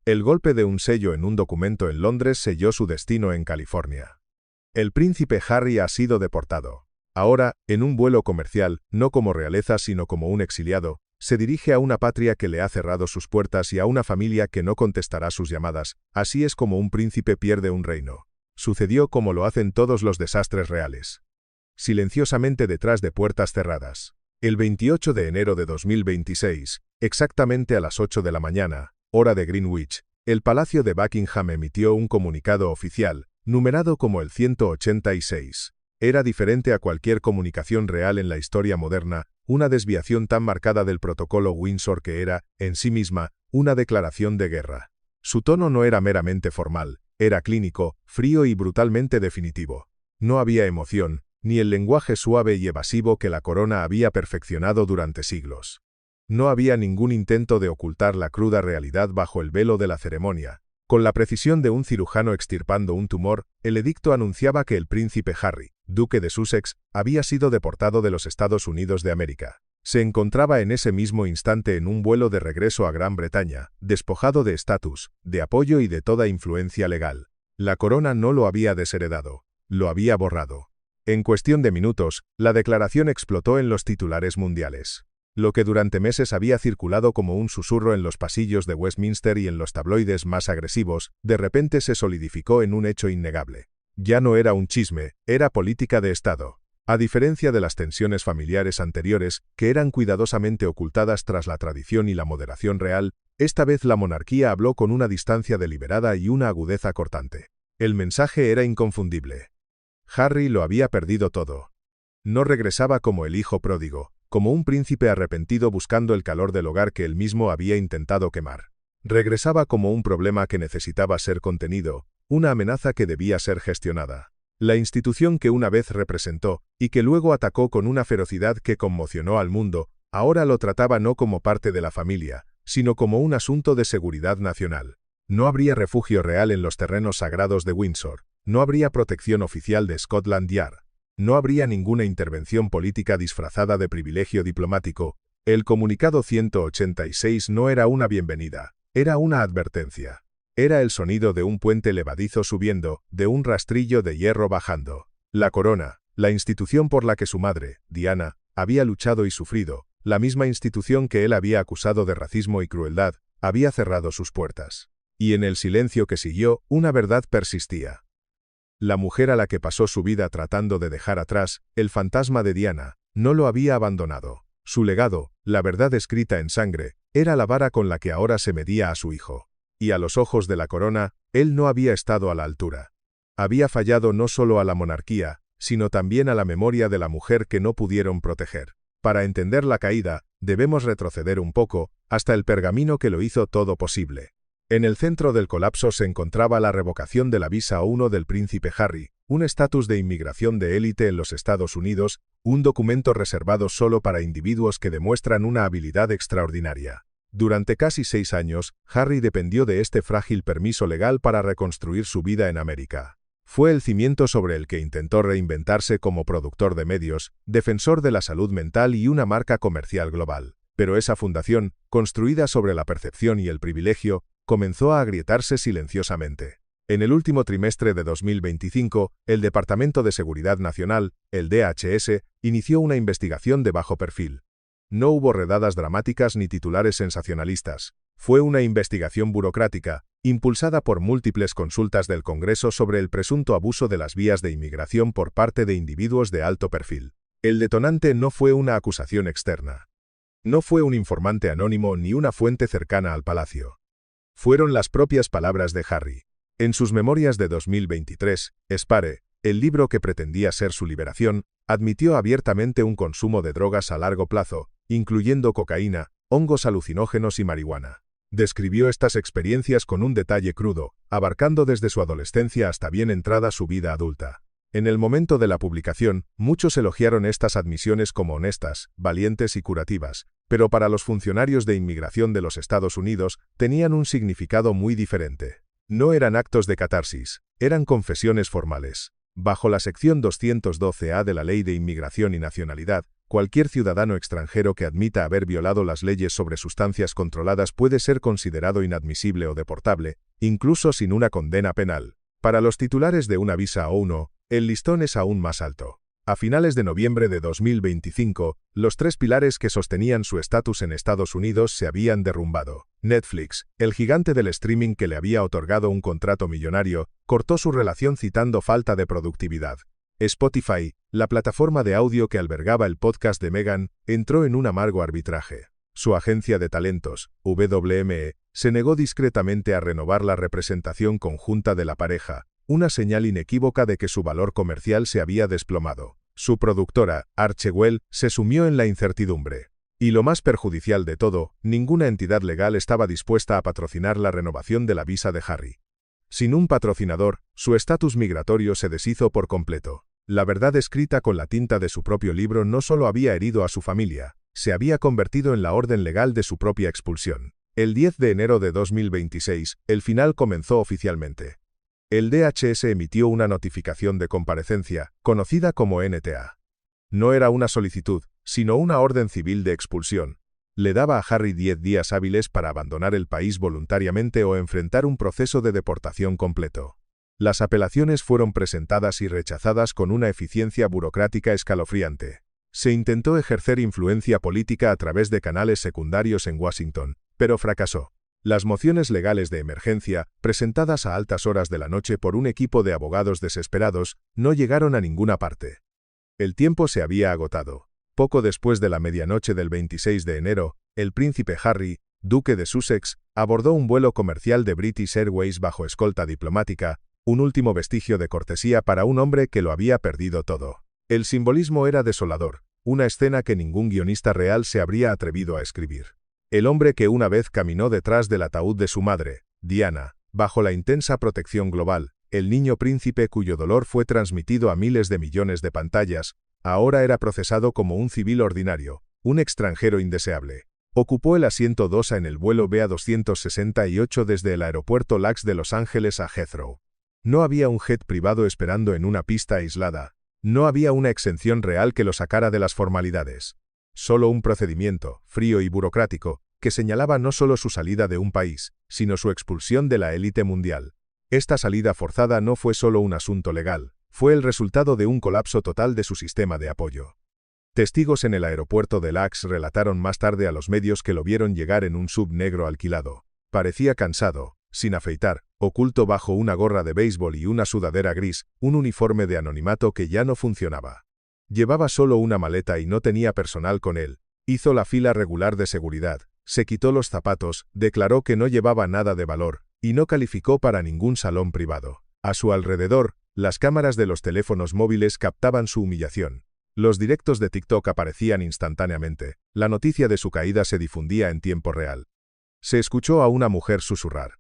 El golpe de un sello en un documento en Londres selló su destino en California. El príncipe Harry ha sido deportado. Ahora, en un vuelo comercial, no como realeza sino como un exiliado, se dirige a una patria que le ha cerrado sus puertas y a una familia que no contestará sus llamadas. Así es como un príncipe pierde un reino. Sucedió como lo hacen todos los desastres reales. Silenciosamente detrás de puertas cerradas. El 28 de enero de 2026, exactamente a las 8 de la mañana, hora de Greenwich, el Palacio de Buckingham emitió un comunicado oficial, numerado como el 186. Era diferente a cualquier comunicación real en la historia moderna, una desviación tan marcada del protocolo Windsor que era, en sí misma, una declaración de guerra. Su tono no era meramente formal, era clínico, frío y brutalmente definitivo. No había emoción, ni el lenguaje suave y evasivo que la corona había perfeccionado durante siglos. No había ningún intento de ocultar la cruda realidad bajo el velo de la ceremonia. Con la precisión de un cirujano extirpando un tumor, el edicto anunciaba que el príncipe Harry, duque de Sussex, había sido deportado de los Estados Unidos de América. Se encontraba en ese mismo instante en un vuelo de regreso a Gran Bretaña, despojado de estatus, de apoyo y de toda influencia legal. La corona no lo había desheredado, lo había borrado. En cuestión de minutos, la declaración explotó en los titulares mundiales. Lo que durante meses había circulado como un susurro en los pasillos de Westminster y en los tabloides más agresivos, de repente se solidificó en un hecho innegable. Ya no era un chisme, era política de Estado. A diferencia de las tensiones familiares anteriores, que eran cuidadosamente ocultadas tras la tradición y la moderación real, esta vez la monarquía habló con una distancia deliberada y una agudeza cortante. El mensaje era inconfundible. Harry lo había perdido todo. No regresaba como el hijo pródigo, como un príncipe arrepentido buscando el calor del hogar que él mismo había intentado quemar. Regresaba como un problema que necesitaba ser contenido, una amenaza que debía ser gestionada. La institución que una vez representó, y que luego atacó con una ferocidad que conmocionó al mundo, ahora lo trataba no como parte de la familia, sino como un asunto de seguridad nacional. No habría refugio real en los terrenos sagrados de Windsor, no habría protección oficial de Scotland Yard. No habría ninguna intervención política disfrazada de privilegio diplomático. El comunicado 186 no era una bienvenida, era una advertencia. Era el sonido de un puente levadizo subiendo, de un rastrillo de hierro bajando. La corona, la institución por la que su madre, Diana, había luchado y sufrido, la misma institución que él había acusado de racismo y crueldad, había cerrado sus puertas. Y en el silencio que siguió, una verdad persistía. La mujer a la que pasó su vida tratando de dejar atrás, el fantasma de Diana, no lo había abandonado. Su legado, la verdad escrita en sangre, era la vara con la que ahora se medía a su hijo. Y a los ojos de la corona, él no había estado a la altura. Había fallado no solo a la monarquía, sino también a la memoria de la mujer que no pudieron proteger. Para entender la caída, debemos retroceder un poco, hasta el pergamino que lo hizo todo posible. En el centro del colapso se encontraba la revocación de la visa O1 del príncipe Harry, un estatus de inmigración de élite en los Estados Unidos, un documento reservado solo para individuos que demuestran una habilidad extraordinaria. Durante casi 6 años, Harry dependió de este frágil permiso legal para reconstruir su vida en América. Fue el cimiento sobre el que intentó reinventarse como productor de medios, defensor de la salud mental y una marca comercial global. Pero esa fundación, construida sobre la percepción y el privilegio, comenzó a agrietarse silenciosamente. En el último trimestre de 2025, el Departamento de Seguridad Nacional, el DHS, inició una investigación de bajo perfil. No hubo redadas dramáticas ni titulares sensacionalistas. Fue una investigación burocrática, impulsada por múltiples consultas del Congreso sobre el presunto abuso de las vías de inmigración por parte de individuos de alto perfil. El detonante no fue una acusación externa. No fue un informante anónimo ni una fuente cercana al palacio. Fueron las propias palabras de Harry. En sus memorias de 2023, Spare, el libro que pretendía ser su liberación, admitió abiertamente un consumo de drogas a largo plazo, incluyendo cocaína, hongos alucinógenos y marihuana. Describió estas experiencias con un detalle crudo, abarcando desde su adolescencia hasta bien entrada su vida adulta. En el momento de la publicación, muchos elogiaron estas admisiones como honestas, valientes y curativas, pero para los funcionarios de inmigración de los Estados Unidos tenían un significado muy diferente. No eran actos de catarsis, eran confesiones formales. Bajo la sección 212A de la Ley de Inmigración y Nacionalidad, cualquier ciudadano extranjero que admita haber violado las leyes sobre sustancias controladas puede ser considerado inadmisible o deportable, incluso sin una condena penal. Para los titulares de una visa O1, el listón es aún más alto. A finales de noviembre de 2025, los tres pilares que sostenían su estatus en Estados Unidos se habían derrumbado. Netflix, el gigante del streaming que le había otorgado un contrato millonario, cortó su relación citando falta de productividad. Spotify, la plataforma de audio que albergaba el podcast de Meghan, entró en un amargo arbitraje. Su agencia de talentos, WME, se negó discretamente a renovar la representación conjunta de la pareja, una señal inequívoca de que su valor comercial se había desplomado. Su productora, Archewell, se sumió en la incertidumbre. Y lo más perjudicial de todo, ninguna entidad legal estaba dispuesta a patrocinar la renovación de la visa de Harry. Sin un patrocinador, su estatus migratorio se deshizo por completo. La verdad escrita con la tinta de su propio libro no solo había herido a su familia, se había convertido en la orden legal de su propia expulsión. El 10 de enero de 2026, el final comenzó oficialmente. El DHS emitió una notificación de comparecencia, conocida como NTA. No era una solicitud, sino una orden civil de expulsión. Le daba a Harry 10 días hábiles para abandonar el país voluntariamente o enfrentar un proceso de deportación completo. Las apelaciones fueron presentadas y rechazadas con una eficiencia burocrática escalofriante. Se intentó ejercer influencia política a través de canales secundarios en Washington, pero fracasó. Las mociones legales de emergencia, presentadas a altas horas de la noche por un equipo de abogados desesperados, no llegaron a ninguna parte. El tiempo se había agotado. Poco después de la medianoche del 26 de enero, el príncipe Harry, duque de Sussex, abordó un vuelo comercial de British Airways bajo escolta diplomática, un último vestigio de cortesía para un hombre que lo había perdido todo. El simbolismo era desolador, una escena que ningún guionista real se habría atrevido a escribir. El hombre que una vez caminó detrás del ataúd de su madre, Diana, bajo la intensa protección global, el niño príncipe cuyo dolor fue transmitido a miles de millones de pantallas, ahora era procesado como un civil ordinario, un extranjero indeseable. Ocupó el asiento 2A en el vuelo BA 268 desde el aeropuerto LAX de Los Ángeles a Heathrow. No había un jet privado esperando en una pista aislada. No había una exención real que lo sacara de las formalidades. Solo un procedimiento, frío y burocrático, que señalaba no solo su salida de un país, sino su expulsión de la élite mundial. Esta salida forzada no fue solo un asunto legal, fue el resultado de un colapso total de su sistema de apoyo. Testigos en el aeropuerto de LAX relataron más tarde a los medios que lo vieron llegar en un sub negro alquilado. Parecía cansado, sin afeitar, oculto bajo una gorra de béisbol y una sudadera gris, un uniforme de anonimato que ya no funcionaba. Llevaba solo una maleta y no tenía personal con él. Hizo la fila regular de seguridad, se quitó los zapatos, declaró que no llevaba nada de valor, y no calificó para ningún salón privado. A su alrededor, las cámaras de los teléfonos móviles captaban su humillación. Los directos de TikTok aparecían instantáneamente. La noticia de su caída se difundía en tiempo real. Se escuchó a una mujer susurrar.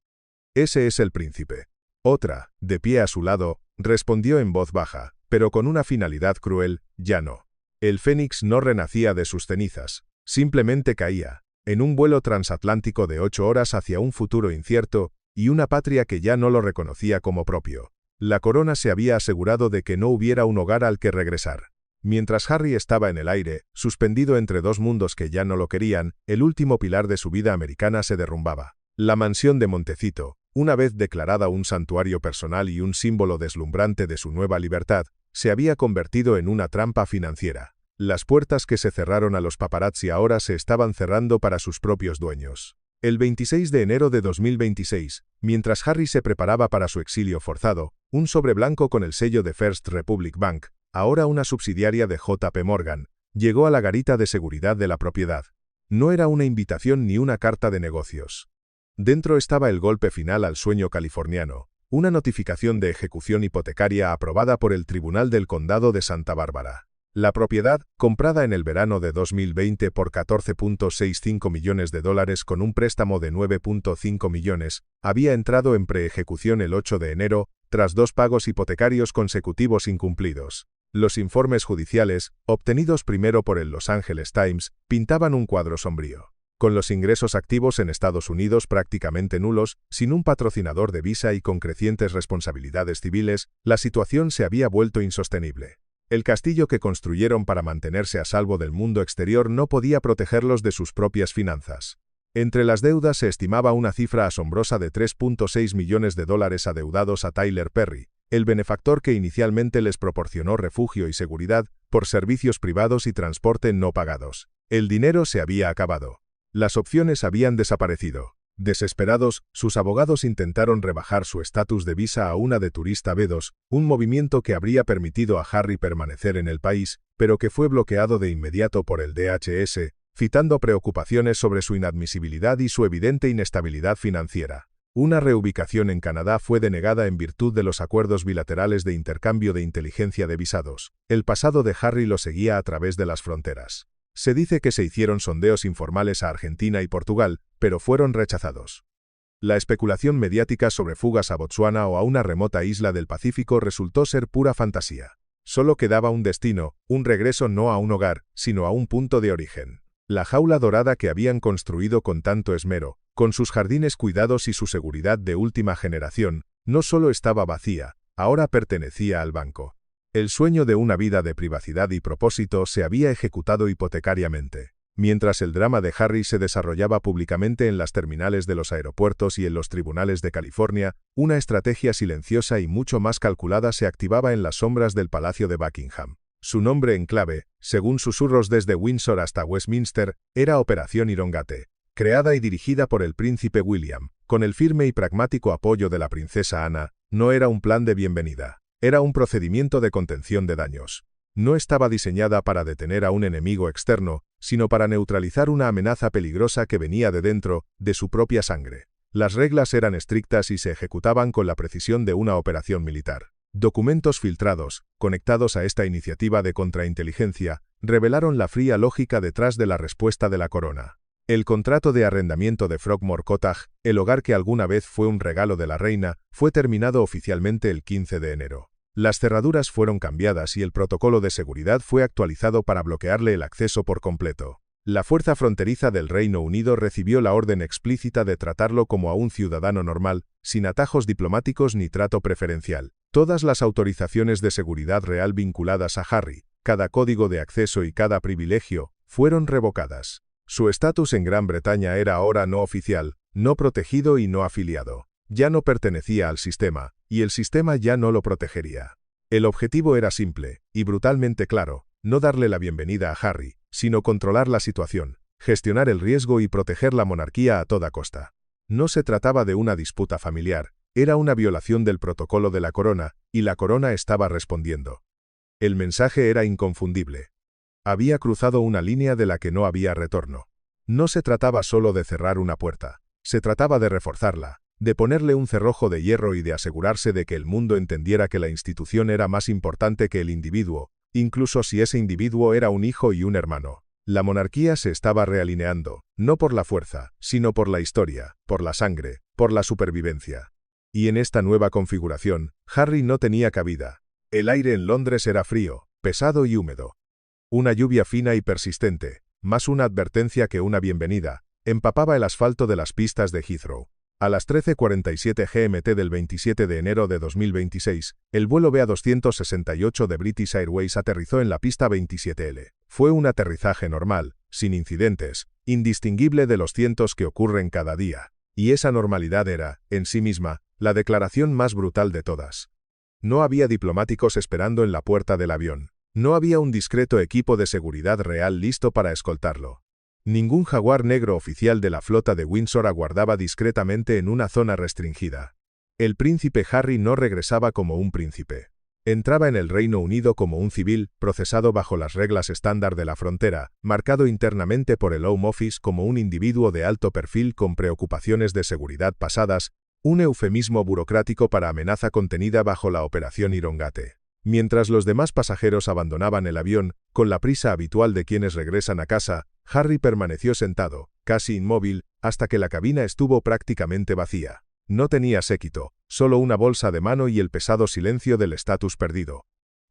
«Ese es el príncipe». Otra, de pie a su lado, respondió en voz baja, pero con una finalidad cruel: «Ya no». El fénix no renacía de sus cenizas, simplemente caía, en un vuelo transatlántico de 8 horas hacia un futuro incierto, y una patria que ya no lo reconocía como propio. La corona se había asegurado de que no hubiera un hogar al que regresar. Mientras Harry estaba en el aire, suspendido entre dos mundos que ya no lo querían, el último pilar de su vida americana se derrumbaba. La mansión de Montecito, una vez declarada un santuario personal y un símbolo deslumbrante de su nueva libertad, se había convertido en una trampa financiera. Las puertas que se cerraron a los paparazzi ahora se estaban cerrando para sus propios dueños. El 26 de enero de 2026, mientras Harry se preparaba para su exilio forzado, un sobre blanco con el sello de First Republic Bank, ahora una subsidiaria de JP Morgan, llegó a la garita de seguridad de la propiedad. No era una invitación ni una carta de negocios. Dentro estaba el golpe final al sueño californiano, una notificación de ejecución hipotecaria aprobada por el Tribunal del Condado de Santa Bárbara. La propiedad, comprada en el verano de 2020 por $14.65 millones con un préstamo de 9.5 millones, había entrado en preejecución el 8 de enero, tras 2 pagos hipotecarios consecutivos incumplidos. Los informes judiciales, obtenidos primero por el Los Angeles Times, pintaban un cuadro sombrío. Con los ingresos activos en Estados Unidos prácticamente nulos, sin un patrocinador de visa y con crecientes responsabilidades civiles, la situación se había vuelto insostenible. El castillo que construyeron para mantenerse a salvo del mundo exterior no podía protegerlos de sus propias finanzas. Entre las deudas se estimaba una cifra asombrosa de $3.6 millones adeudados a Tyler Perry, el benefactor que inicialmente les proporcionó refugio y seguridad por servicios privados y transporte no pagados. El dinero se había acabado. Las opciones habían desaparecido. Desesperados, sus abogados intentaron rebajar su estatus de visa a una de turista B2, un movimiento que habría permitido a Harry permanecer en el país, pero que fue bloqueado de inmediato por el DHS, citando preocupaciones sobre su inadmisibilidad y su evidente inestabilidad financiera. Una reubicación en Canadá fue denegada en virtud de los acuerdos bilaterales de intercambio de inteligencia de visados. El pasado de Harry lo seguía a través de las fronteras. Se dice que se hicieron sondeos informales a Argentina y Portugal, pero fueron rechazados. La especulación mediática sobre fugas a Botsuana o a una remota isla del Pacífico resultó ser pura fantasía. Solo quedaba un destino, un regreso no a un hogar, sino a un punto de origen. La jaula dorada que habían construido con tanto esmero, con sus jardines cuidados y su seguridad de última generación, no solo estaba vacía, ahora pertenecía al banco. El sueño de una vida de privacidad y propósito se había ejecutado hipotecariamente. Mientras el drama de Harry se desarrollaba públicamente en las terminales de los aeropuertos y en los tribunales de California, una estrategia silenciosa y mucho más calculada se activaba en las sombras del Palacio de Buckingham. Su nombre en clave, según susurros desde Windsor hasta Westminster, era Operación Irongate, creada y dirigida por el príncipe William, con el firme y pragmático apoyo de la princesa Ana. No era un plan de bienvenida. Era un procedimiento de contención de daños. No estaba diseñada para detener a un enemigo externo, sino para neutralizar una amenaza peligrosa que venía de dentro, de su propia sangre. Las reglas eran estrictas y se ejecutaban con la precisión de una operación militar. Documentos filtrados, conectados a esta iniciativa de contrainteligencia, revelaron la fría lógica detrás de la respuesta de la corona. El contrato de arrendamiento de Frogmore Cottage, el hogar que alguna vez fue un regalo de la reina, fue terminado oficialmente el 15 de enero. Las cerraduras fueron cambiadas y el protocolo de seguridad fue actualizado para bloquearle el acceso por completo. La fuerza fronteriza del Reino Unido recibió la orden explícita de tratarlo como a un ciudadano normal, sin atajos diplomáticos ni trato preferencial. Todas las autorizaciones de seguridad real vinculadas a Harry, cada código de acceso y cada privilegio, fueron revocadas. Su estatus en Gran Bretaña era ahora no oficial, no protegido y no afiliado. Ya no pertenecía al sistema, y el sistema ya no lo protegería. El objetivo era simple, y brutalmente claro, no darle la bienvenida a Harry, sino controlar la situación, gestionar el riesgo y proteger la monarquía a toda costa. No se trataba de una disputa familiar, era una violación del protocolo de la corona, y la corona estaba respondiendo. El mensaje era inconfundible. Había cruzado una línea de la que no había retorno. No se trataba solo de cerrar una puerta, se trataba de reforzarla, de ponerle un cerrojo de hierro y de asegurarse de que el mundo entendiera que la institución era más importante que el individuo, incluso si ese individuo era un hijo y un hermano. La monarquía se estaba realineando, no por la fuerza, sino por la historia, por la sangre, por la supervivencia. Y en esta nueva configuración, Harry no tenía cabida. El aire en Londres era frío, pesado y húmedo. Una lluvia fina y persistente, más una advertencia que una bienvenida, empapaba el asfalto de las pistas de Heathrow. A las 13:47 GMT del 27 de enero de 2026, el vuelo BA268 de British Airways aterrizó en la pista 27L. Fue un aterrizaje normal, sin incidentes, indistinguible de los cientos que ocurren cada día. Y esa normalidad era, en sí misma, la declaración más brutal de todas. No había diplomáticos esperando en la puerta del avión. No había un discreto equipo de seguridad real listo para escoltarlo. Ningún jaguar negro oficial de la flota de Windsor aguardaba discretamente en una zona restringida. El príncipe Harry no regresaba como un príncipe. Entraba en el Reino Unido como un civil, procesado bajo las reglas estándar de la frontera, marcado internamente por el Home Office como un individuo de alto perfil con preocupaciones de seguridad pasadas, un eufemismo burocrático para amenaza contenida bajo la Operación Irongate. Mientras los demás pasajeros abandonaban el avión, con la prisa habitual de quienes regresan a casa, Harry permaneció sentado, casi inmóvil, hasta que la cabina estuvo prácticamente vacía. No tenía séquito, solo una bolsa de mano y el pesado silencio del estatus perdido.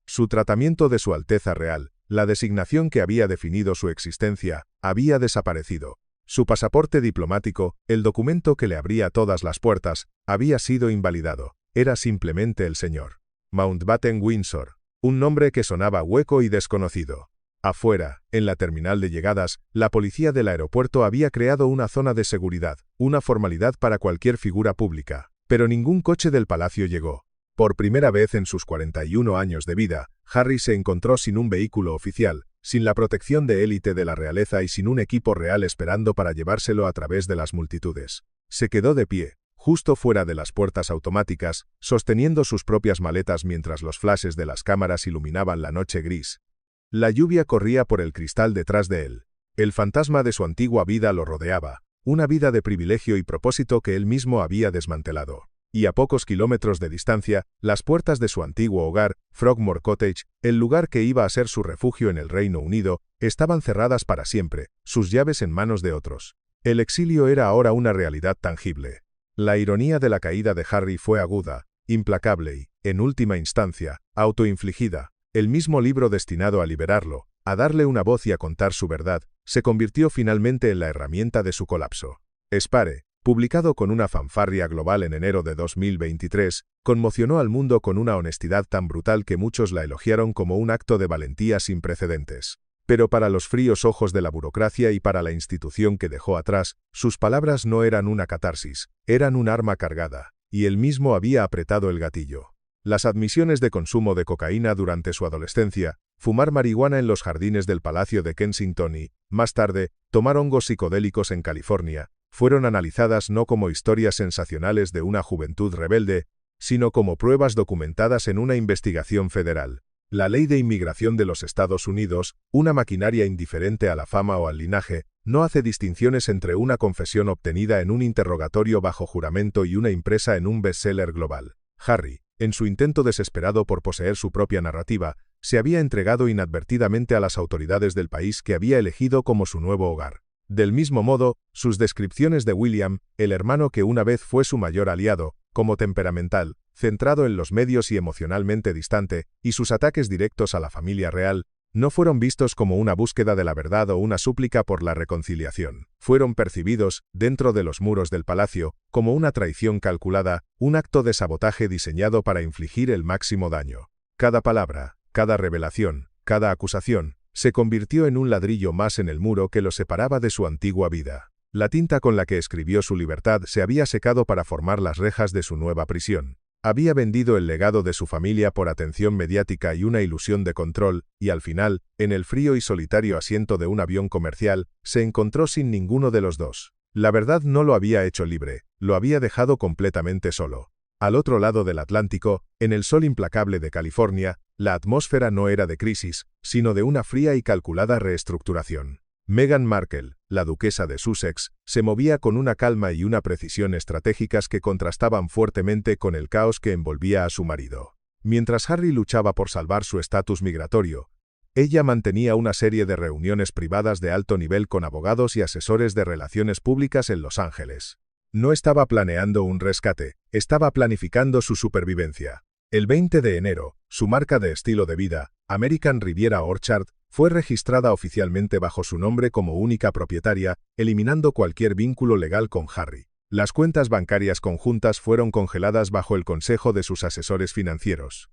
Su tratamiento de Su Alteza Real, la designación que había definido su existencia, había desaparecido. Su pasaporte diplomático, el documento que le abría todas las puertas, había sido invalidado. Era simplemente el señor Mountbatten Windsor. Un nombre que sonaba hueco y desconocido. Afuera, en la terminal de llegadas, la policía del aeropuerto había creado una zona de seguridad, una formalidad para cualquier figura pública. Pero ningún coche del palacio llegó. Por primera vez en sus 41 años de vida, Harry se encontró sin un vehículo oficial, sin la protección de élite de la realeza y sin un equipo real esperando para llevárselo a través de las multitudes. Se quedó de pie, justo fuera de las puertas automáticas, sosteniendo sus propias maletas mientras los flashes de las cámaras iluminaban la noche gris. La lluvia corría por el cristal detrás de él. El fantasma de su antigua vida lo rodeaba, una vida de privilegio y propósito que él mismo había desmantelado. Y a pocos kilómetros de distancia, las puertas de su antiguo hogar, Frogmore Cottage, el lugar que iba a ser su refugio en el Reino Unido, estaban cerradas para siempre, sus llaves en manos de otros. El exilio era ahora una realidad tangible. La ironía de la caída de Harry fue aguda, implacable y, en última instancia, autoinfligida. El mismo libro destinado a liberarlo, a darle una voz y a contar su verdad, se convirtió finalmente en la herramienta de su colapso. Spare, publicado con una fanfarria global en enero de 2023, conmocionó al mundo con una honestidad tan brutal que muchos la elogiaron como un acto de valentía sin precedentes. Pero para los fríos ojos de la burocracia y para la institución que dejó atrás, sus palabras no eran una catarsis, eran un arma cargada, y él mismo había apretado el gatillo. Las admisiones de consumo de cocaína durante su adolescencia, fumar marihuana en los jardines del Palacio de Kensington y, más tarde, tomar hongos psicodélicos en California, fueron analizadas no como historias sensacionales de una juventud rebelde, sino como pruebas documentadas en una investigación federal. La Ley de Inmigración de los Estados Unidos, una maquinaria indiferente a la fama o al linaje, no hace distinciones entre una confesión obtenida en un interrogatorio bajo juramento y una impresa en un bestseller global. Harry, en su intento desesperado por poseer su propia narrativa, se había entregado inadvertidamente a las autoridades del país que había elegido como su nuevo hogar. Del mismo modo, sus descripciones de William, el hermano que una vez fue su mayor aliado, como temperamental, centrado en los medios y emocionalmente distante, y sus ataques directos a la familia real, no fueron vistos como una búsqueda de la verdad o una súplica por la reconciliación. Fueron percibidos, dentro de los muros del palacio, como una traición calculada, un acto de sabotaje diseñado para infligir el máximo daño. Cada palabra, cada revelación, cada acusación, se convirtió en un ladrillo más en el muro que lo separaba de su antigua vida. La tinta con la que escribió su libertad se había secado para formar las rejas de su nueva prisión. Había vendido el legado de su familia por atención mediática y una ilusión de control, y al final, en el frío y solitario asiento de un avión comercial, se encontró sin ninguno de los dos. La verdad no lo había hecho libre, lo había dejado completamente solo. Al otro lado del Atlántico, en el sol implacable de California, la atmósfera no era de crisis, sino de una fría y calculada reestructuración. Meghan Markle, la duquesa de Sussex, se movía con una calma y una precisión estratégicas que contrastaban fuertemente con el caos que envolvía a su marido. Mientras Harry luchaba por salvar su estatus migratorio, ella mantenía una serie de reuniones privadas de alto nivel con abogados y asesores de relaciones públicas en Los Ángeles. No estaba planeando un rescate, estaba planificando su supervivencia. El 20 de enero, su marca de estilo de vida, American Riviera Orchard, fue registrada oficialmente bajo su nombre como única propietaria, eliminando cualquier vínculo legal con Harry. Las cuentas bancarias conjuntas fueron congeladas bajo el consejo de sus asesores financieros.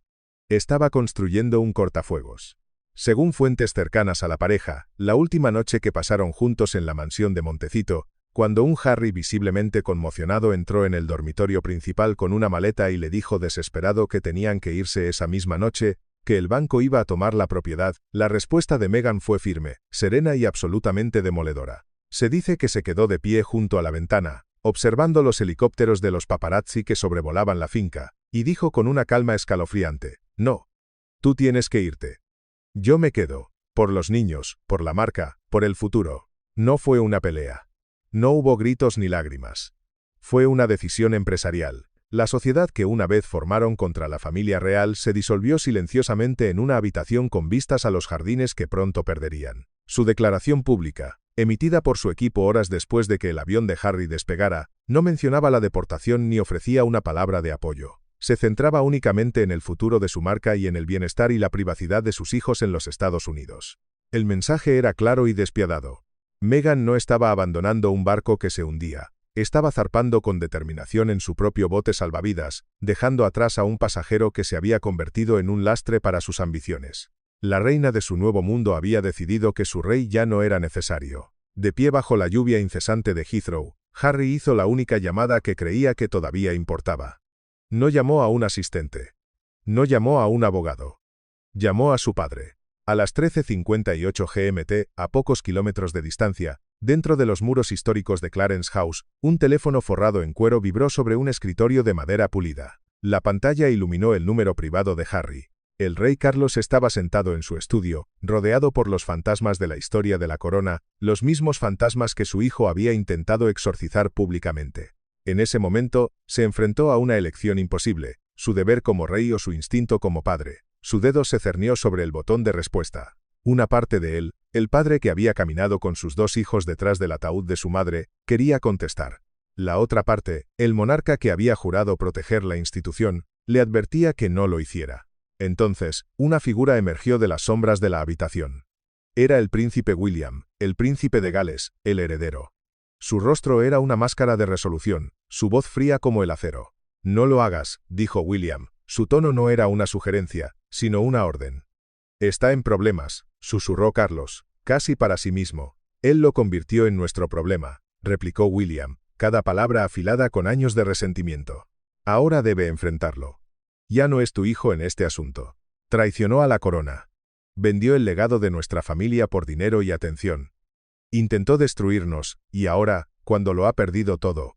Estaba construyendo un cortafuegos. Según fuentes cercanas a la pareja, la última noche que pasaron juntos en la mansión de Montecito, cuando un Harry visiblemente conmocionado entró en el dormitorio principal con una maleta y le dijo desesperado que tenían que irse esa misma noche, que el banco iba a tomar la propiedad, la respuesta de Meghan fue firme, serena y absolutamente demoledora. Se dice que se quedó de pie junto a la ventana, observando los helicópteros de los paparazzi que sobrevolaban la finca, y dijo con una calma escalofriante, «No. Tú tienes que irte. Yo me quedo. Por los niños, por la marca, por el futuro». No fue una pelea. No hubo gritos ni lágrimas. Fue una decisión empresarial. La sociedad que una vez formaron contra la familia real se disolvió silenciosamente en una habitación con vistas a los jardines que pronto perderían. Su declaración pública, emitida por su equipo horas después de que el avión de Harry despegara, no mencionaba la deportación ni ofrecía una palabra de apoyo. Se centraba únicamente en el futuro de su marca y en el bienestar y la privacidad de sus hijos en los Estados Unidos. El mensaje era claro y despiadado. Meghan no estaba abandonando un barco que se hundía. Estaba zarpando con determinación en su propio bote salvavidas, dejando atrás a un pasajero que se había convertido en un lastre para sus ambiciones. La reina de su nuevo mundo había decidido que su rey ya no era necesario. De pie bajo la lluvia incesante de Heathrow, Harry hizo la única llamada que creía que todavía importaba. No llamó a un asistente. No llamó a un abogado. Llamó a su padre. A las 13:58 GMT, a pocos kilómetros de distancia, dentro de los muros históricos de Clarence House, un teléfono forrado en cuero vibró sobre un escritorio de madera pulida. La pantalla iluminó el número privado de Harry. El rey Carlos estaba sentado en su estudio, rodeado por los fantasmas de la historia de la corona, los mismos fantasmas que su hijo había intentado exorcizar públicamente. En ese momento, se enfrentó a una elección imposible, su deber como rey o su instinto como padre. Su dedo se cernió sobre el botón de respuesta. Una parte de él, el padre que había caminado con sus dos hijos detrás del ataúd de su madre, quería contestar. La otra parte, el monarca que había jurado proteger la institución, le advertía que no lo hiciera. Entonces, una figura emergió de las sombras de la habitación. Era el príncipe William, el príncipe de Gales, el heredero. Su rostro era una máscara de resolución, su voz fría como el acero. «No lo hagas», dijo William. Su tono no era una sugerencia, sino una orden. «Está en problemas», susurró Carlos, casi para sí mismo. «Él lo convirtió en nuestro problema», replicó William, cada palabra afilada con años de resentimiento. «Ahora debe enfrentarlo. Ya no es tu hijo en este asunto. Traicionó a la corona. Vendió el legado de nuestra familia por dinero y atención. Intentó destruirnos, y ahora, cuando lo ha perdido todo,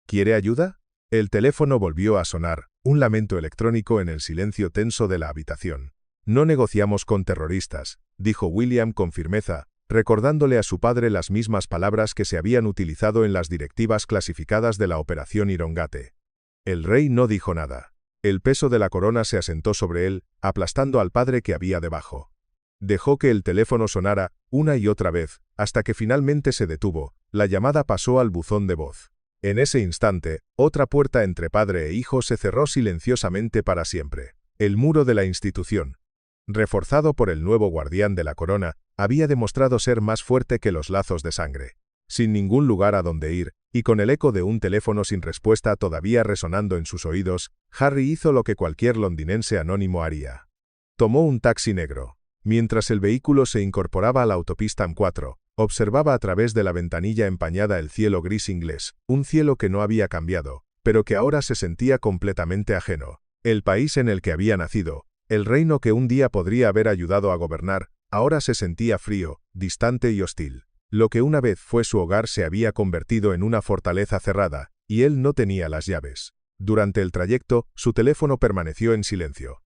¿quiere ayuda?». El teléfono volvió a sonar, un lamento electrónico en el silencio tenso de la habitación. «No negociamos con terroristas», dijo William con firmeza, recordándole a su padre las mismas palabras que se habían utilizado en las directivas clasificadas de la Operación Irongate. El rey no dijo nada. El peso de la corona se asentó sobre él, aplastando al padre que había debajo. Dejó que el teléfono sonara, una y otra vez, hasta que finalmente se detuvo. La llamada pasó al buzón de voz. En ese instante, otra puerta entre padre e hijo se cerró silenciosamente para siempre. El muro de la institución, reforzado por el nuevo guardián de la corona, había demostrado ser más fuerte que los lazos de sangre. Sin ningún lugar a donde ir, y con el eco de un teléfono sin respuesta todavía resonando en sus oídos, Harry hizo lo que cualquier londinense anónimo haría. Tomó un taxi negro. Mientras el vehículo se incorporaba a la autopista M4, observaba a través de la ventanilla empañada el cielo gris inglés, un cielo que no había cambiado, pero que ahora se sentía completamente ajeno. El país en el que había nacido, el reino que un día podría haber ayudado a gobernar, ahora se sentía frío, distante y hostil. Lo que una vez fue su hogar se había convertido en una fortaleza cerrada, y él no tenía las llaves. Durante el trayecto, su teléfono permaneció en silencio.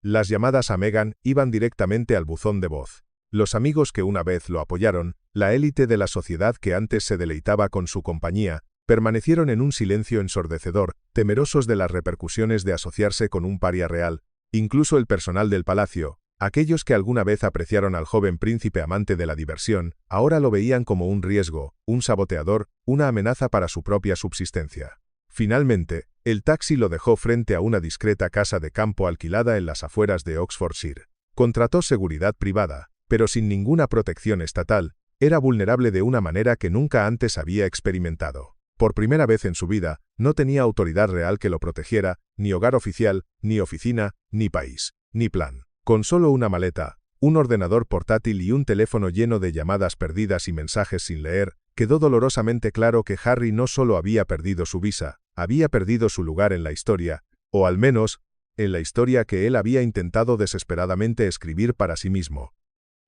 Las llamadas a Meghan iban directamente al buzón de voz. Los amigos que una vez lo apoyaron, la élite de la sociedad que antes se deleitaba con su compañía, permanecieron en un silencio ensordecedor, temerosos de las repercusiones de asociarse con un paria real. Incluso el personal del palacio, aquellos que alguna vez apreciaron al joven príncipe amante de la diversión, ahora lo veían como un riesgo, un saboteador, una amenaza para su propia subsistencia. Finalmente, el taxi lo dejó frente a una discreta casa de campo alquilada en las afueras de Oxfordshire. Contrató seguridad privada, pero sin ninguna protección estatal, era vulnerable de una manera que nunca antes había experimentado. Por primera vez en su vida, no tenía autoridad real que lo protegiera, ni hogar oficial, ni oficina, ni país, ni plan. Con solo una maleta, un ordenador portátil y un teléfono lleno de llamadas perdidas y mensajes sin leer, quedó dolorosamente claro que Harry no solo había perdido su visa, había perdido su lugar en la historia, o al menos, en la historia que él había intentado desesperadamente escribir para sí mismo.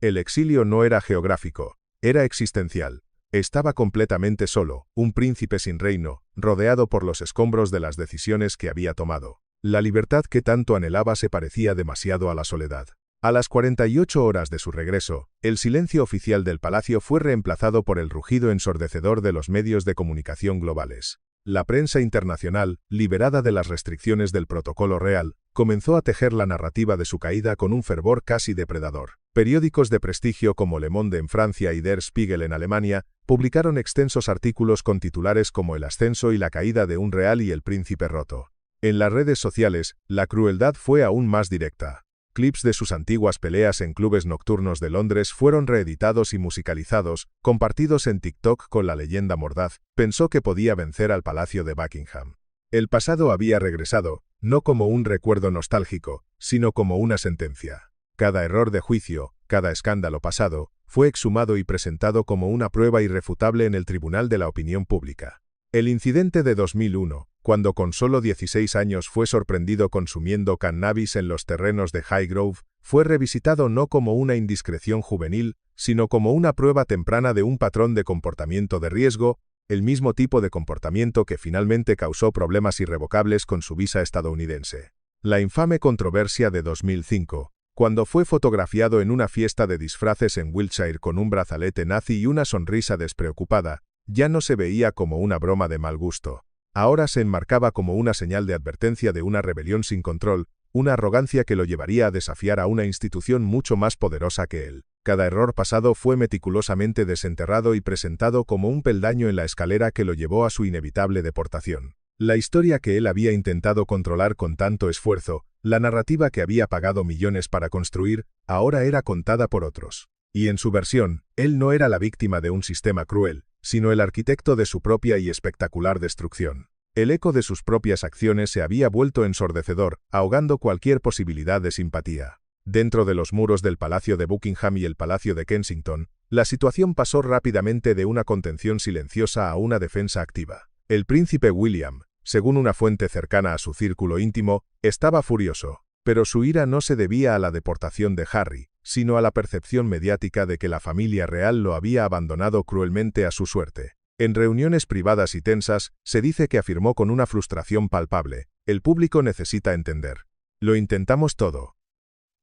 El exilio no era geográfico, era existencial. Estaba completamente solo, un príncipe sin reino, rodeado por los escombros de las decisiones que había tomado. La libertad que tanto anhelaba se parecía demasiado a la soledad. A las 48 horas de su regreso, el silencio oficial del palacio fue reemplazado por el rugido ensordecedor de los medios de comunicación globales. La prensa internacional, liberada de las restricciones del protocolo real, comenzó a tejer la narrativa de su caída con un fervor casi depredador. Periódicos de prestigio como Le Monde en Francia y Der Spiegel en Alemania publicaron extensos artículos con titulares como El ascenso y la caída de un real y el príncipe roto. En las redes sociales, la crueldad fue aún más directa. Clips de sus antiguas peleas en clubes nocturnos de Londres fueron reeditados y musicalizados, compartidos en TikTok con la leyenda mordaz. Pensó que podía vencer al Palacio de Buckingham. El pasado había regresado, no como un recuerdo nostálgico, sino como una sentencia. Cada error de juicio, cada escándalo pasado, fue exhumado y presentado como una prueba irrefutable en el Tribunal de la Opinión Pública. El incidente de 2001, cuando con solo 16 años fue sorprendido consumiendo cannabis en los terrenos de Highgrove, fue revisitado no como una indiscreción juvenil, sino como una prueba temprana de un patrón de comportamiento de riesgo, el mismo tipo de comportamiento que finalmente causó problemas irrevocables con su visa estadounidense. La infame controversia de 2005, cuando fue fotografiado en una fiesta de disfraces en Wiltshire con un brazalete nazi y una sonrisa despreocupada, ya no se veía como una broma de mal gusto. Ahora se enmarcaba como una señal de advertencia de una rebelión sin control, una arrogancia que lo llevaría a desafiar a una institución mucho más poderosa que él. Cada error pasado fue meticulosamente desenterrado y presentado como un peldaño en la escalera que lo llevó a su inevitable deportación. La historia que él había intentado controlar con tanto esfuerzo, la narrativa que había pagado millones para construir, ahora era contada por otros. Y en su versión, él no era la víctima de un sistema cruel, sino el arquitecto de su propia y espectacular destrucción. El eco de sus propias acciones se había vuelto ensordecedor, ahogando cualquier posibilidad de simpatía. Dentro de los muros del Palacio de Buckingham y el Palacio de Kensington, la situación pasó rápidamente de una contención silenciosa a una defensa activa. El príncipe William, según una fuente cercana a su círculo íntimo, estaba furioso, pero su ira no se debía a la deportación de Harry, sino a la percepción mediática de que la familia real lo había abandonado cruelmente a su suerte. En reuniones privadas y tensas, se dice que afirmó con una frustración palpable: el público necesita entender. Lo intentamos todo.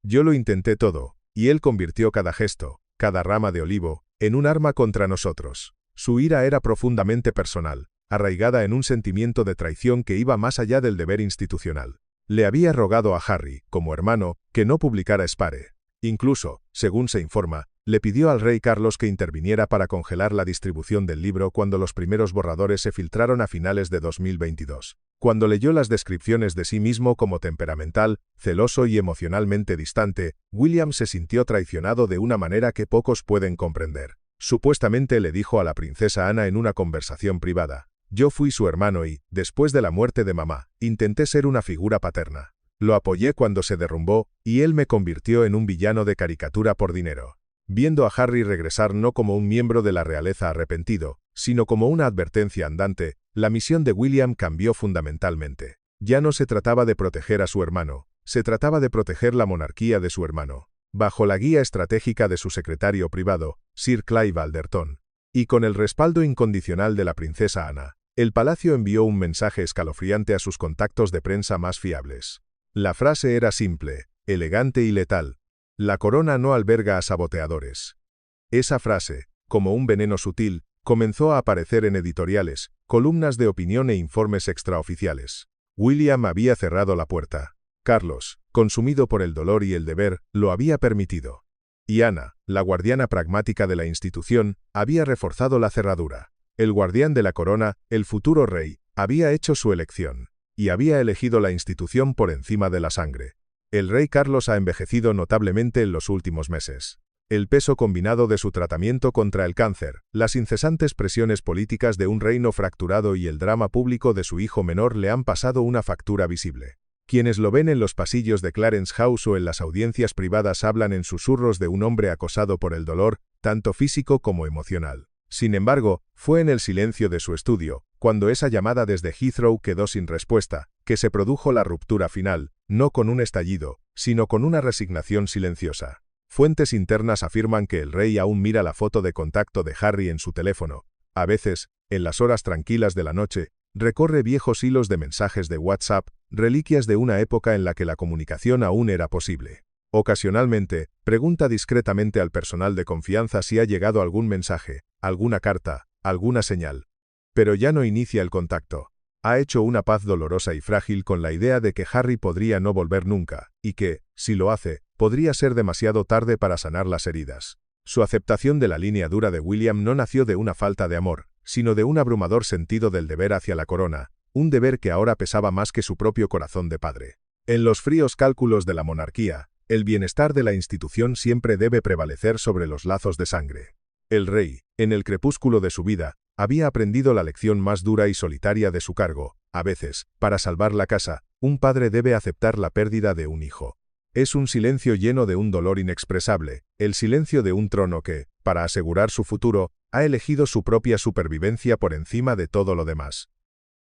Yo lo intenté todo, y él convirtió cada gesto, cada rama de olivo, en un arma contra nosotros. Su ira era profundamente personal, arraigada en un sentimiento de traición que iba más allá del deber institucional. Le había rogado a Harry, como hermano, que no publicara Spare. Incluso, según se informa, le pidió al rey Carlos que interviniera para congelar la distribución del libro cuando los primeros borradores se filtraron a finales de 2022. Cuando leyó las descripciones de sí mismo como temperamental, celoso y emocionalmente distante, William se sintió traicionado de una manera que pocos pueden comprender. Supuestamente le dijo a la princesa Ana en una conversación privada: «Yo fui su hermano y, después de la muerte de mamá, intenté ser una figura paterna. Lo apoyé cuando se derrumbó, y él me convirtió en un villano de caricatura por dinero». Viendo a Harry regresar no como un miembro de la realeza arrepentido, sino como una advertencia andante, la misión de William cambió fundamentalmente. Ya no se trataba de proteger a su hermano, se trataba de proteger la monarquía de su hermano, bajo la guía estratégica de su secretario privado, Sir Clive Alderton. Y con el respaldo incondicional de la princesa Ana, el palacio envió un mensaje escalofriante a sus contactos de prensa más fiables. La frase era simple, elegante y letal: «La corona no alberga a saboteadores». Esa frase, como un veneno sutil, comenzó a aparecer en editoriales, columnas de opinión e informes extraoficiales. William había cerrado la puerta. Carlos, consumido por el dolor y el deber, lo había permitido. Y Ana, la guardiana pragmática de la institución, había reforzado la cerradura. El guardián de la corona, el futuro rey, había hecho su elección, y había elegido la institución por encima de la sangre. El rey Carlos ha envejecido notablemente en los últimos meses. El peso combinado de su tratamiento contra el cáncer, las incesantes presiones políticas de un reino fracturado y el drama público de su hijo menor le han pasado una factura visible. Quienes lo ven en los pasillos de Clarence House o en las audiencias privadas hablan en susurros de un hombre acosado por el dolor, tanto físico como emocional. Sin embargo, fue en el silencio de su estudio, cuando esa llamada desde Heathrow quedó sin respuesta, que se produjo la ruptura final, no con un estallido, sino con una resignación silenciosa. Fuentes internas afirman que el rey aún mira la foto de contacto de Harry en su teléfono. A veces, en las horas tranquilas de la noche, recorre viejos hilos de mensajes de WhatsApp, reliquias de una época en la que la comunicación aún era posible. Ocasionalmente, pregunta discretamente al personal de confianza si ha llegado algún mensaje, alguna carta, alguna señal. Pero ya no inicia el contacto. Ha hecho una paz dolorosa y frágil con la idea de que Harry podría no volver nunca, y que, si lo hace, podría ser demasiado tarde para sanar las heridas. Su aceptación de la línea dura de William no nació de una falta de amor, sino de un abrumador sentido del deber hacia la corona, un deber que ahora pesaba más que su propio corazón de padre. En los fríos cálculos de la monarquía, El bienestar de la institución siempre debe prevalecer sobre los lazos de sangre. El rey, en el crepúsculo de su vida, había aprendido la lección más dura y solitaria de su cargo. A veces, para salvar la casa, un padre debe aceptar la pérdida de un hijo. Es un silencio lleno de un dolor inexpresable, el silencio de un trono que, para asegurar su futuro, ha elegido su propia supervivencia por encima de todo lo demás.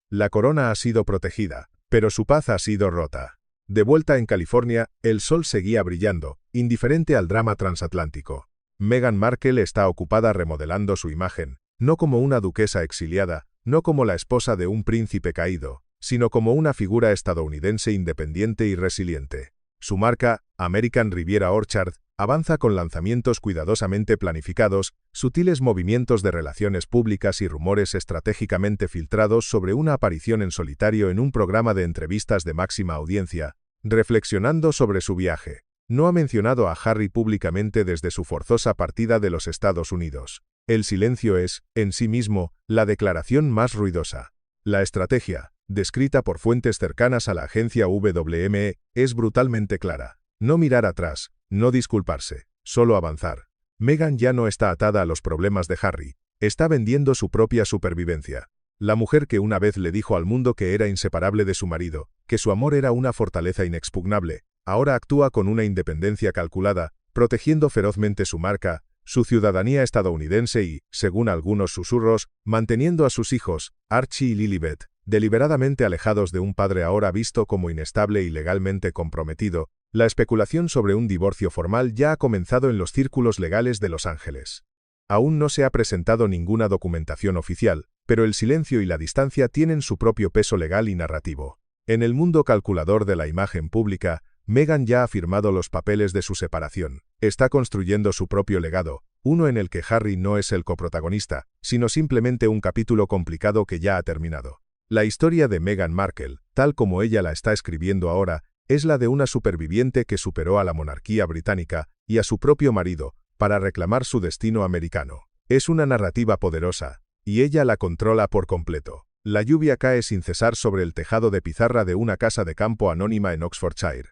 La corona ha sido protegida, pero su paz ha sido rota. De vuelta en California, el sol seguía brillando, indiferente al drama transatlántico. Meghan Markle está ocupada remodelando su imagen, no como una duquesa exiliada, no como la esposa de un príncipe caído, sino como una figura estadounidense independiente y resiliente. Su marca, American Riviera Orchard, avanza con lanzamientos cuidadosamente planificados, sutiles movimientos de relaciones públicas y rumores estratégicamente filtrados sobre una aparición en solitario en un programa de entrevistas de máxima audiencia, reflexionando sobre su viaje. No ha mencionado a Harry públicamente desde su forzosa partida de los Estados Unidos. El silencio es, en sí mismo, la declaración más ruidosa. La estrategia, descrita por fuentes cercanas a la agencia WME, es brutalmente clara. No mirar atrás, no disculparse, solo avanzar. Meghan ya no está atada a los problemas de Harry, está vendiendo su propia supervivencia. La mujer que una vez le dijo al mundo que era inseparable de su marido, que su amor era una fortaleza inexpugnable, ahora actúa con una independencia calculada, protegiendo ferozmente su marca, su ciudadanía estadounidense y, según algunos susurros, manteniendo a sus hijos, Archie y Lilibet, deliberadamente alejados de un padre ahora visto como inestable y legalmente comprometido. La especulación sobre un divorcio formal ya ha comenzado en los círculos legales de Los Ángeles. Aún no se ha presentado ninguna documentación oficial, pero el silencio y la distancia tienen su propio peso legal y narrativo. En el mundo calculador de la imagen pública, Meghan ya ha firmado los papeles de su separación. Está construyendo su propio legado, uno en el que Harry no es el coprotagonista, sino simplemente un capítulo complicado que ya ha terminado. La historia de Meghan Markle, tal como ella la está escribiendo ahora, es la de una superviviente que superó a la monarquía británica y a su propio marido para reclamar su destino americano. Es una narrativa poderosa, y ella la controla por completo. La lluvia cae sin cesar sobre el tejado de pizarra de una casa de campo anónima en Oxfordshire.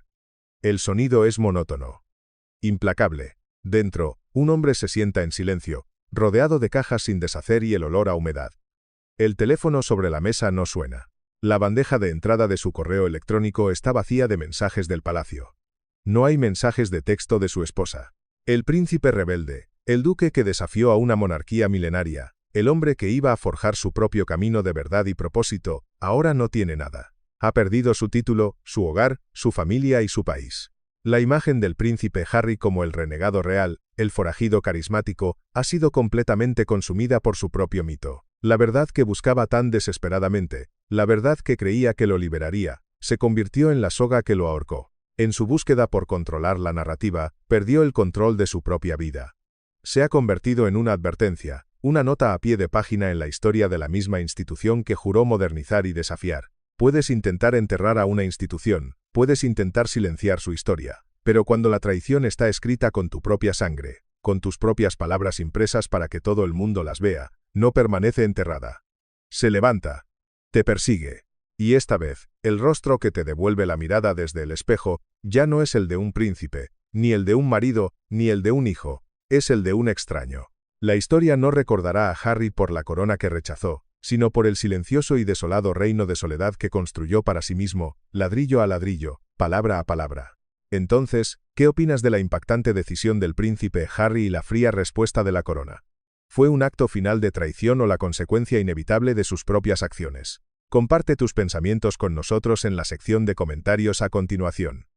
El sonido es monótono. Implacable. Dentro, un hombre se sienta en silencio, rodeado de cajas sin deshacer y el olor a humedad. El teléfono sobre la mesa no suena. La bandeja de entrada de su correo electrónico está vacía de mensajes del palacio. No hay mensajes de texto de su esposa. El príncipe rebelde, el duque que desafió a una monarquía milenaria, el hombre que iba a forjar su propio camino de verdad y propósito, ahora no tiene nada. Ha perdido su título, su hogar, su familia y su país. La imagen del príncipe Harry como el renegado real, el forajido carismático, ha sido completamente consumida por su propio mito. La verdad que buscaba tan desesperadamente, la verdad que creía que lo liberaría, se convirtió en la soga que lo ahorcó. En su búsqueda por controlar la narrativa, perdió el control de su propia vida. Se ha convertido en una advertencia, una nota a pie de página en la historia de la misma institución que juró modernizar y desafiar. Puedes intentar enterrar a una institución, puedes intentar silenciar su historia, pero cuando la traición está escrita con tu propia sangre, con tus propias palabras impresas para que todo el mundo las vea, no permanece enterrada. Se levanta. Te persigue. Y esta vez, el rostro que te devuelve la mirada desde el espejo, ya no es el de un príncipe, ni el de un marido, ni el de un hijo, es el de un extraño. La historia no recordará a Harry por la corona que rechazó, sino por el silencioso y desolado reino de soledad que construyó para sí mismo, ladrillo a ladrillo, palabra a palabra. Entonces, ¿qué opinas de la impactante decisión del príncipe Harry y la fría respuesta de la corona? ¿Fue un acto final de traición o la consecuencia inevitable de sus propias acciones? Comparte tus pensamientos con nosotros en la sección de comentarios a continuación.